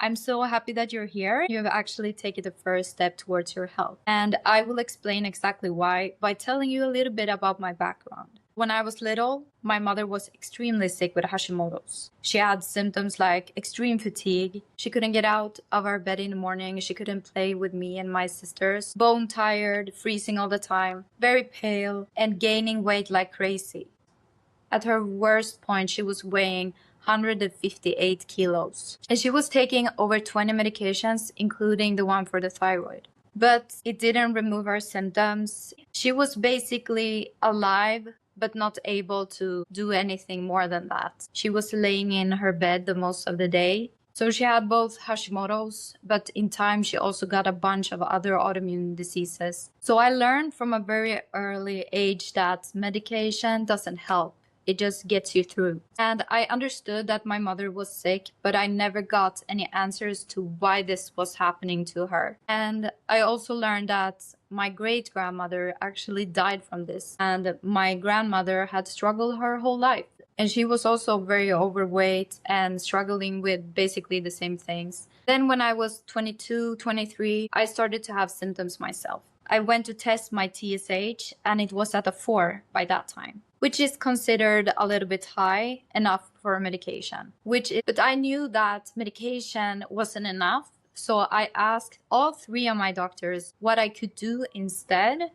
I'm so happy that you're here. You have actually taken the first step towards your health. And I will explain exactly why by telling you a little bit about my background. When I was little, my mother was extremely sick with Hashimoto's. She had symptoms like extreme fatigue. She couldn't get out of our bed in the morning. She couldn't play with me and my sisters. Bone tired, freezing all the time, very pale, and gaining weight like crazy. At her worst point, she was weighing 158 kilos. And she was taking over 20 medications, including the one for the thyroid. But it didn't remove her symptoms. She was basically alive, but not able to do anything more than that. She was laying in her bed the most of the day. So she had both Hashimoto's, but in time she also got a bunch of other autoimmune diseases. So I learned from a very early age that medication doesn't help. It just gets you through. And I understood that my mother was sick, but I never got any answers to why this was happening to her. And I also learned that my great-grandmother actually died from this. And my grandmother had struggled her whole life. And she was also very overweight and struggling with basically the same things. Then when I was 22, 23, I started to have symptoms myself. I went to test my TSH and it was at a 4 by that time, which is considered a little bit high, enough for medication. But I knew that medication wasn't enough, so I asked all 3 of my doctors what I could do instead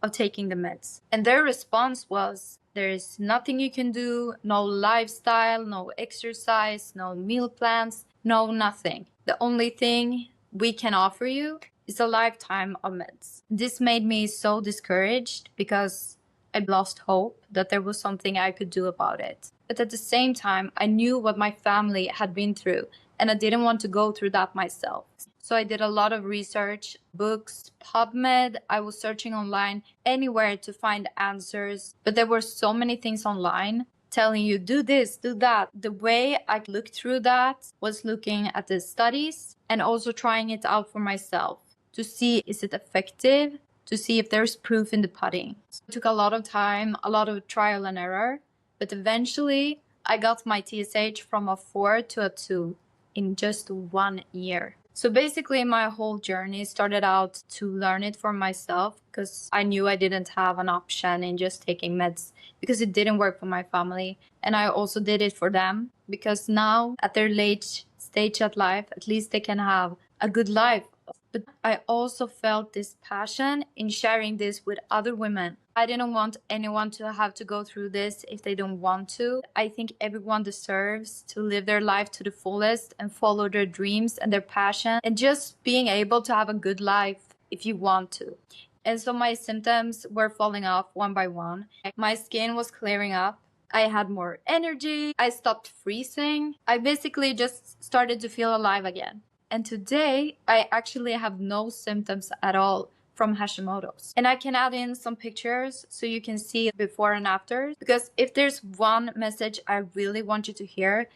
of taking the meds. And their response was, there's nothing you can do, no lifestyle, no exercise, no meal plans, no nothing. The only thing we can offer you is a lifetime of meds. This made me so discouraged because I lost hope that there was something I could do about it. But at the same time, I knew what my family had been through, and I didn't want to go through that myself. So I did a lot of research, books, PubMed. I was searching online anywhere to find answers, but there were so many things online telling you, do this, do that. The way I looked through that was looking at the studies and also trying it out for myself to see, is it effective? To see if there's proof in the pudding. So it took a lot of time, a lot of trial and error, but eventually I got my TSH from a 4 to a 2 in just 1 year. So basically my whole journey started out to learn it for myself because I knew I didn't have an option in just taking meds because it didn't work for my family. And I also did it for them because now at their late stage of life, at least they can have a good life. But I also felt this passion in sharing this with other women. I didn't want anyone to have to go through this if they don't want to. I think everyone deserves to live their life to the fullest and follow their dreams and their passion and just being able to have a good life if you want to. And so my symptoms were falling off one by one. My skin was clearing up. I had more energy. I stopped freezing. I basically just started to feel alive again. And today, I actually have no symptoms at all from Hashimoto's. And I can add in some pictures so you can see before and after. Because if there's one message I really want you to hear,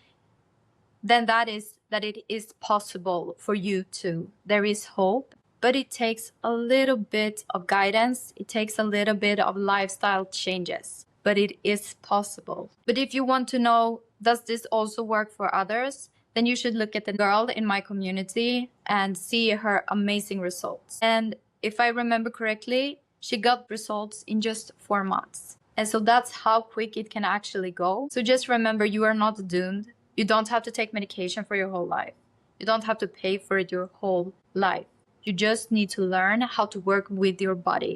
then that is that it is possible for you too. There is hope, but it takes a little bit of guidance. It takes a little bit of lifestyle changes, but it is possible. But if you want to know, does this also work for others? Then you should look at the girl in my community and see her amazing results. And if I remember correctly, she got results in just 4 months. And so that's how quick it can actually go. So just remember, you are not doomed. You don't have to take medication for your whole life. You don't have to pay for it your whole life. You just need to learn how to work with your body.